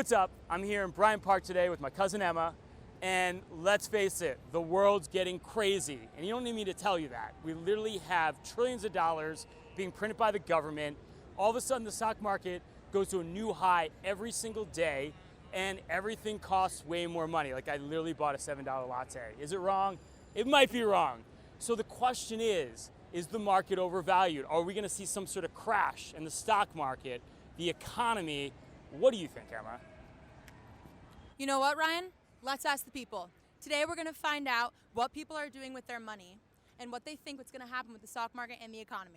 what's up? I'm here in Bryant Park today with my cousin Emma, and let's face it, the world's getting crazy. And you don't need me to tell you that. We literally have trillions of dollars being printed by the government. All of a sudden the stock market goes to a new high every single day, and everything costs way more money. Like I literally bought a $7 latte. Is it wrong? It might be wrong. So the question is the market overvalued? Are we gonna see some sort of crash in the stock market, the economy? What do you think, Emma? You know what, Ryan? Let's ask the people. Today we're gonna find out what people are doing with their money and what they think what's gonna happen with the stock market and the economy.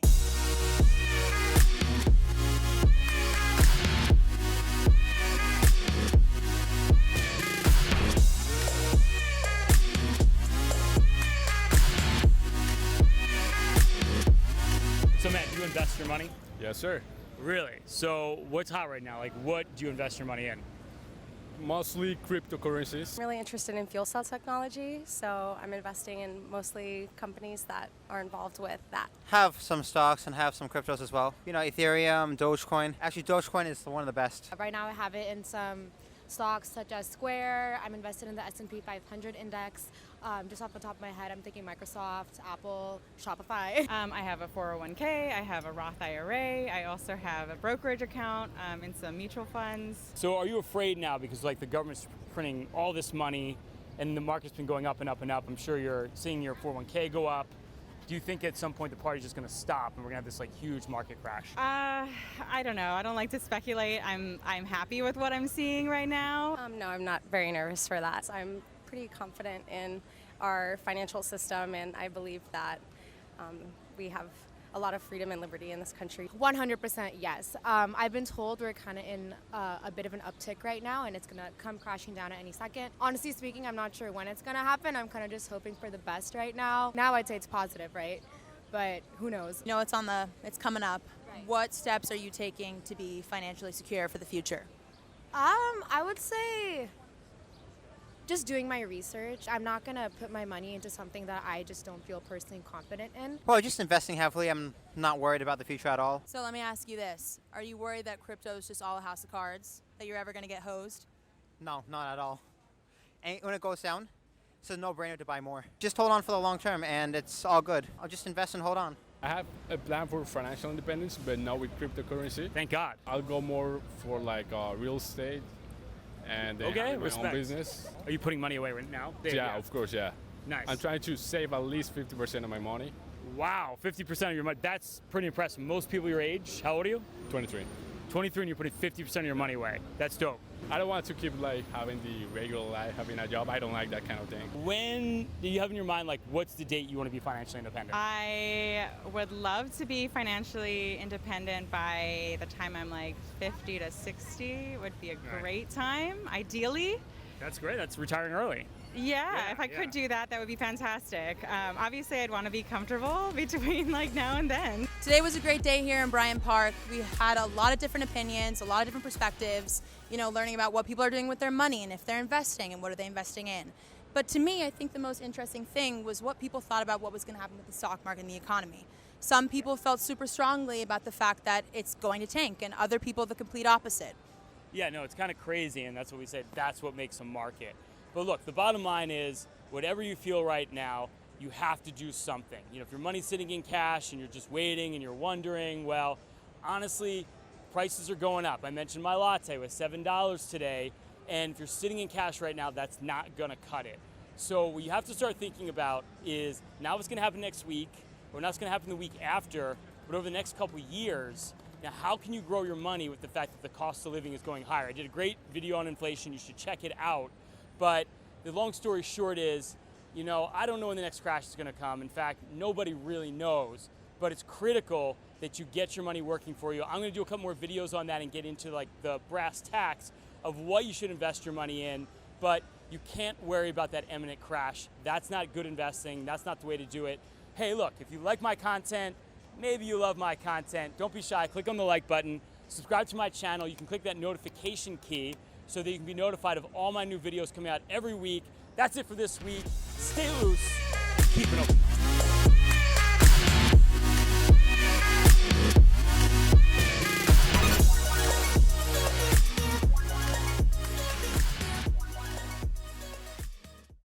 So Matt, do you invest your money? Yes, sir. Really? So what's hot right now? Like what do you invest your money in? Mostly cryptocurrencies. I'm really interested in fuel cell technology, so I'm investing in mostly companies that are involved with that. Have some stocks and have some cryptos as well. You know, Ethereum, Dogecoin. Actually, Dogecoin is one of the best. Right now I have it in some stocks such as Square. I'm invested in the S&P 500 index. Just off the top of my head, I'm thinking Microsoft, Apple, Shopify. I have a 401k, I have a Roth IRA, I also have a brokerage account and some mutual funds. So are you afraid now because like the government's printing all this money and the market's been going up and up and up? I'm sure you're seeing your 401k go up. Do you think at some point the party's just going to stop and we're going to have this like huge market crash? I don't know. I don't like to speculate. I'm happy with what I'm seeing right now. No, I'm not very nervous for that. I'm pretty confident in our financial system, and I believe that we have a lot of freedom and liberty in this country. 100% yes. I've been told we're kind of in a bit of an uptick right now, and it's going to come crashing down at any second. Honestly speaking, I'm not sure when it's going to happen. I'm kind of just hoping for the best right now. Now I'd say it's positive, right? But who knows? You know, it's coming up. Right. What steps are you taking to be financially secure for the future? I would say just doing my research. I'm not going to put my money into something that I just don't feel personally confident in. Well, just investing heavily. I'm not worried about the future at all. So let me ask you this. Are you worried that crypto is just all a house of cards? That you're ever going to get hosed? No, not at all. And when it goes down, it's a no-brainer to buy more. Just hold on for the long term, and it's all good. I'll just invest and hold on. I have a plan for financial independence, but not with cryptocurrency. Thank God. I'll go more for like real estate and then Okay, having my respect. own business. Are you putting money away right now? Yeah, of course, yeah. Nice. I'm trying to save at least 50% of my money. Wow, 50% of your money. That's pretty impressive. Most people your age, how old are you? 23. 23 and you're putting 50% of your money away. That's dope. I don't want to keep like having the regular life, having a job. I don't like that kind of thing. When do you have in your mind, like, what's the date you want to be financially independent? I would love to be financially independent by the time I'm like 50 to 60 would be a Right. great time, ideally. That's great. That's retiring early. Yeah, if I could do that, that would be fantastic. Obviously, I'd want to be comfortable between like now and then. Today was a great day here in Bryant Park. We had a lot of different opinions, a lot of different perspectives, you know, learning about what people are doing with their money and if they're investing and what are they investing in. But to me, I think the most interesting thing was what people thought about what was going to happen with the stock market and the economy. Some people felt super strongly about the fact that it's going to tank, and other people the complete opposite. Yeah, no, it's kind of crazy, and that's what we said. That's what makes a market. But look, the bottom line is, whatever you feel right now, you have to do something. You know, if your money's sitting in cash and you're just waiting and you're wondering, well, honestly, prices are going up. I mentioned my latte was $7 today, and if you're sitting in cash right now, that's not gonna cut it. So what you have to start thinking about is not what's gonna happen next week, or not what's gonna happen the week after, but over the next couple years. Now, how can you grow your money with the fact that the cost of living is going higher? I did a great video on inflation. You should check it out. But the long story short is, you know, I don't know when the next crash is going to come. In fact, nobody really knows. But it's critical that you get your money working for you. I'm going to do a couple more videos on that and get into like the brass tacks of what you should invest your money in. But you can't worry about that imminent crash. That's not good investing. That's not the way to do it. Hey, look, if you like my content, maybe you love my content, don't be shy. Click on the like button. Subscribe to my channel. You can click that notification key so that you can be notified of all my new videos coming out every week. That's it for this week. Stay loose. Keep it open.